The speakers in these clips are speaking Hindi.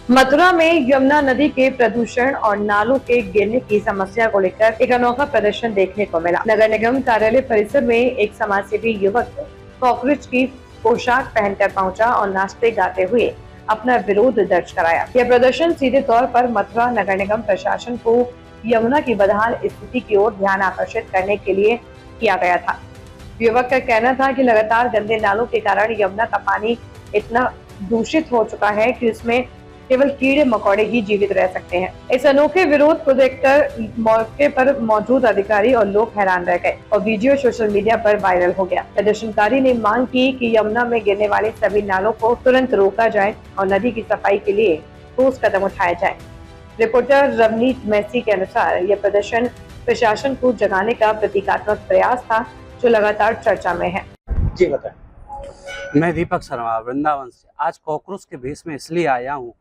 मथुरा में यमुना नदी के प्रदूषण और नालों के गिरने की समस्या को लेकर एक अनोखा प्रदर्शन देखने को मिला। नगर निगम कार्यालय परिसर में एक समाजसेवी युवक कॉकरोच की पोशाक पहनकर पहुंचा और नाचते गाते हुए अपना विरोध दर्ज कराया। यह प्रदर्शन सीधे तौर पर मथुरा नगर निगम प्रशासन को यमुना की बदहाल स्थिति की ओर ध्यान आकर्षित करने के लिए किया गया था। युवक का कहना था कि लगातार गंदे नालों के कारण यमुना का पानी इतना दूषित हो चुका है कि उसमें केवल कीड़े मकोड़े ही जीवित रह सकते हैं। इस अनोखे विरोध को देखकर मौके पर मौजूद अधिकारी और लोग हैरान रह गए और वीडियो सोशल मीडिया पर वायरल हो गया। प्रदर्शनकारी ने मांग की कि यमुना में गिरने वाले सभी नालों को तुरंत रोका जाए और नदी की सफाई के लिए ठोस कदम उठाया जाए। रिपोर्टर रवनीत मैसी के अनुसार यह प्रदर्शन प्रशासन को जगाने का प्रतीकात्मक प्रयास था जो लगातार चर्चा में है। जी बताएं। मैं दीपक शर्मा वृंदावन से आज कॉकरोच के भेष में इसलिए आया हूँ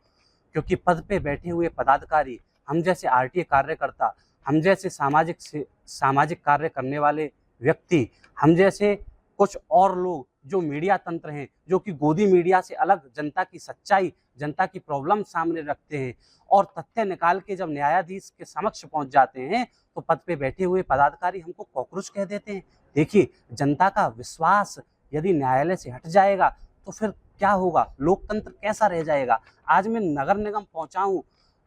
क्योंकि पद पे बैठे हुए पदाधिकारी, हम जैसे आरटीए कार्यकर्ता, हम जैसे सामाजिक कार्य करने वाले व्यक्ति, हम जैसे कुछ और लोग जो मीडिया तंत्र हैं, जो कि गोदी मीडिया से अलग जनता की सच्चाई, जनता की प्रॉब्लम सामने रखते हैं और तथ्य निकाल के जब न्यायाधीश के समक्ष पहुंच जाते हैं तो पद पे बैठे हुए पदाधिकारी हमको कॉकरोच कह देते हैं। देखिए, जनता का विश्वास यदि न्यायालय से हट जाएगा तो फिर क्या होगा, लोकतंत्र कैसा रह जाएगा। आज मैं नगर निगम पहुंचा हूँ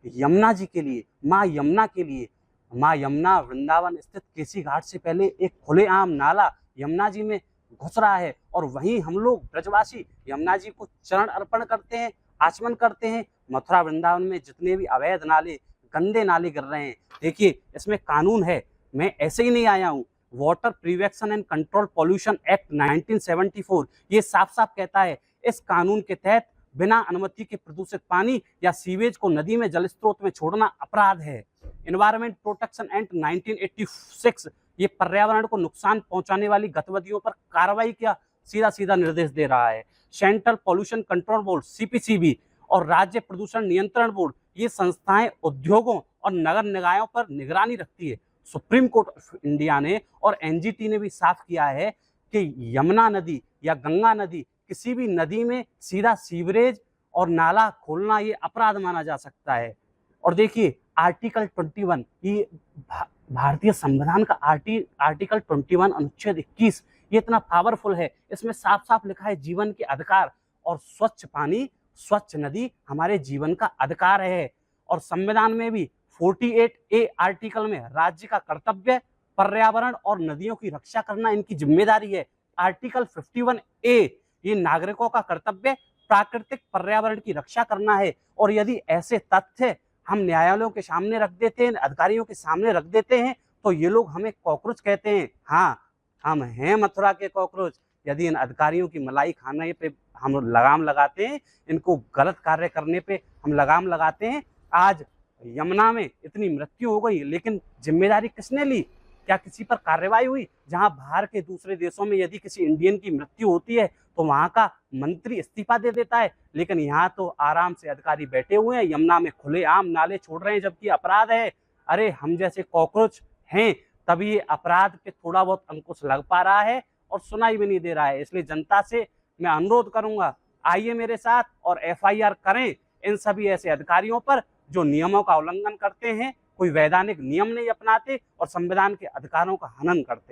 यमुना जी के लिए, माँ यमुना के लिए। माँ यमुना वृंदावन स्थित केसी घाट से पहले एक खुलेआम नाला यमुना जी में घुस रहा है और वहीं हम लोग ब्रजवासी यमुना जी को चरण अर्पण करते हैं, आचमन करते हैं। मथुरा वृंदावन में जितने भी अवैध नाले, गंदे नाले गिर रहे हैं, देखिए इसमें कानून है, मैं ऐसे ही नहीं आया हूँ। Water prevention and control pollution act 1974 ये साफ साफ कहता है, इस कानून के तहत बिना अनुमति के प्रदूषित पानी या सीवेज को नदी में जल स्रोत में छोड़ना अपराध है। एनवायरमेंट प्रोटेक्शन एक्ट 1986 ये पर्यावरण को नुकसान पहुंचाने वाली गतिविधियों पर कार्रवाई का सीधा निर्देश दे रहा है। Central pollution control board CPCB और राज्य प्रदूषण नियंत्रण बोर्ड ये संस्थाएं उद्योगों और नगर निकायों पर निगरानी रखती है। सुप्रीम कोर्ट ऑफ इंडिया ने और एनजीटी ने भी साफ किया है कि यमुना नदी या गंगा नदी, किसी भी नदी में सीधा सीवरेज और नाला खोलना ये अपराध माना जा सकता है। और देखिए आर्टिकल 21 ये भारतीय संविधान का आर्टिकल 21 अनुच्छेद 21 ये इतना पावरफुल है। इसमें साफ साफ लिखा है जीवन के अधिकार, और स्वच्छ पानी, स्वच्छ नदी हमारे जीवन का अधिकार है। और संविधान में भी 48A आर्टिकल में राज्य का कर्तव्य पर्यावरण और नदियों की रक्षा करना इनकी जिम्मेदारी है। आर्टिकल 51A ये नागरिकों का कर्तव्य प्राकृतिक पर्यावरण की रक्षा करना है। और यदि ऐसे तथ्य हम न्यायालयों के सामने रख देते हैं, अधिकारियों के सामने रख देते हैं, तो ये लोग हमें कॉकरोच कहते हैं। हाँ, हम हैं मथुरा के कॉकरोच। यदि इन अधिकारियों की मलाई खाने पे हम लगाम लगाते हैं, इनको गलत कार्य करने पे हम लगाम लगाते हैं। आज यमुना में इतनी मृत्यु हो गई, लेकिन जिम्मेदारी किसने ली? क्या किसी पर कार्रवाई हुई? जहां बाहर के दूसरे देशों में यदि किसी इंडियन की मृत्यु होती है तो वहां का मंत्री इस्तीफा दे देता है, लेकिन यहाँ तो आराम से अधिकारी बैठे हुए हैं, यमुना में खुलेआम नाले छोड़ रहे हैं जबकि अपराध है। अरे हम जैसे कॉकरोच हैं तभी ये अपराध पे थोड़ा बहुत अंकुश लग पा रहा है और सुनाई भी नहीं दे रहा है। इसलिए जनता से मैं अनुरोध करूंगा, आइए मेरे साथ और FIR करें इन सभी ऐसे अधिकारियों पर जो नियमों का उल्लंघन करते हैं, कोई वैधानिक नियम नहीं अपनाते और संविधान के अधिकारों का हनन करते हैं।